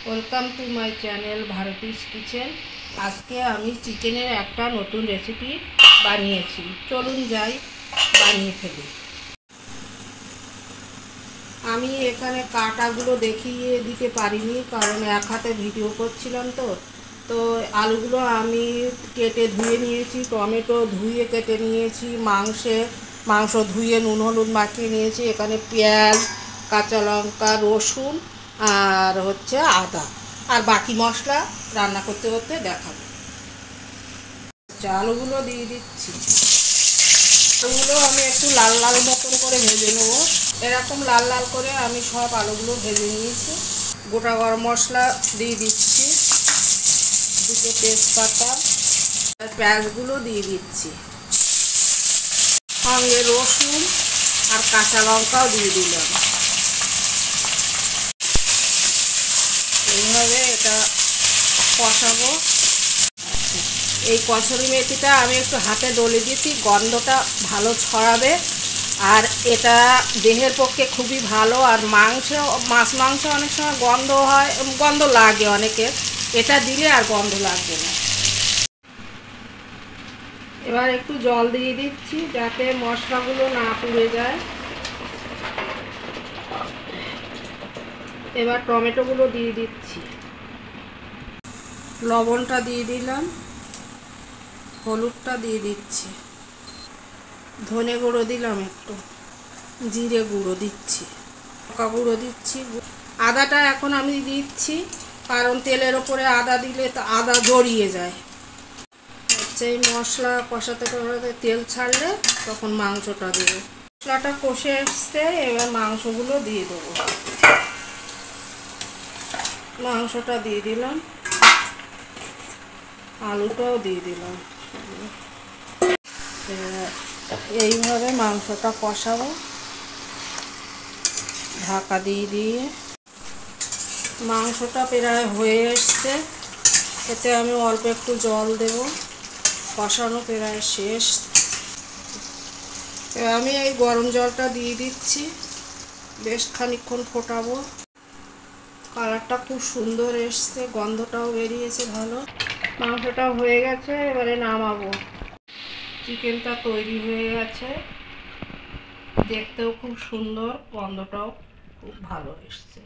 Welcome to my channel Bharati's kitchen. আজকে আমি চিকেনের একটা নতুন রেসিপি বানিয়েছি। চলুন যাই বানিয়ে ফেলি। আমি এখানে কাটাগুলো দেখিয়ে দিতে পারিনি, কারণ এক হাতে ভিডিও করছিলাম। তো আলুগুলো আমি কেটে ধুয়ে নিয়েছি, টমেটো ধুয়ে কেটে নিয়েছি, মাংস ধুয়ে নুন হলুদ মাখিয়ে নিয়েছি। এখানে পেঁয়াজ, কাঁচা লঙ্কা, রসুন আর আদা, আর বাকি মশলা রান্না করতে করতে দেখাবো। আলুগুলো দিয়ে দিচ্ছি। আলুগুলো আমি একটু লাল লাল মতন করে ভেজে নেবো। এরকম লাল লাল করে আমি সব আলুগুলো ভেজে নিয়েছি। গোটা গরম মশলা দিয়ে দিচ্ছি, দুটো তেজপাতা, আর পেঁয়াজগুলো দিয়ে দিচ্ছি, সঙ্গে রসুন আর কাঁচা লঙ্কাও দিয়ে দিলাম। এইভাবে এটা কষাবো। এই কসুরি মেথিটা আমি একটু হাতে ডলে দিয়েছি, গন্ধটা ভালো ছড়াবে, আর এটা দেহের পক্ষে খুবই ভালো। আর মাছ মাংস অনেক সময় গন্ধ লাগে অনেকের, এটা দিলে আর গন্ধ লাগবে না। এবার একটু জল দিয়ে দিচ্ছি যাতে মশলাগুলো না পুড়ে যায়। এবার টমেটোগুলো দিয়ে দিচ্ছি, লবণটা দিয়ে দিলাম, হলুদটা দিয়ে দিচ্ছি, ধনে গুঁড়ো দিলাম, একটু জিরে গুঁড়ো দিচ্ছি, লঙ্কা গুঁড়ো দিচ্ছি। আদাটা এখন আমি দিচ্ছি, কারণ তেলের ওপরে আদা দিলে তো আদা জড়িয়ে যায়। এই মশলা কষাতে কষাতে তেল ছাড়লে তখন মাংসটা দেবো। মশলাটা কষে এসছে, এবার মাংসগুলো দিয়ে দেবো। মাংসটা দিয়ে দিলাম, আলুটাও দিয়ে দিলাম। এইভাবে মাংসটা কষাবো ঢাকা দিয়ে। মাংসটা প্রায় হয়ে এসছে, এতে আমি অল্প একটু জল দেব। কষানো প্রায় শেষ। আমি এই গরম জলটা দিয়ে দিচ্ছি, বেশ খানিকক্ষণ ফোটাবো। কালারটা খুব সুন্দর এসছে, গন্ধটাও বেরিয়েছে ভালো। মাংসটাও হয়ে গেছে, এবারে নামাবো। চিকেনটা তৈরি হয়ে গেছে, দেখতেও খুব সুন্দর, গন্ধটাও খুব ভালো এসছে।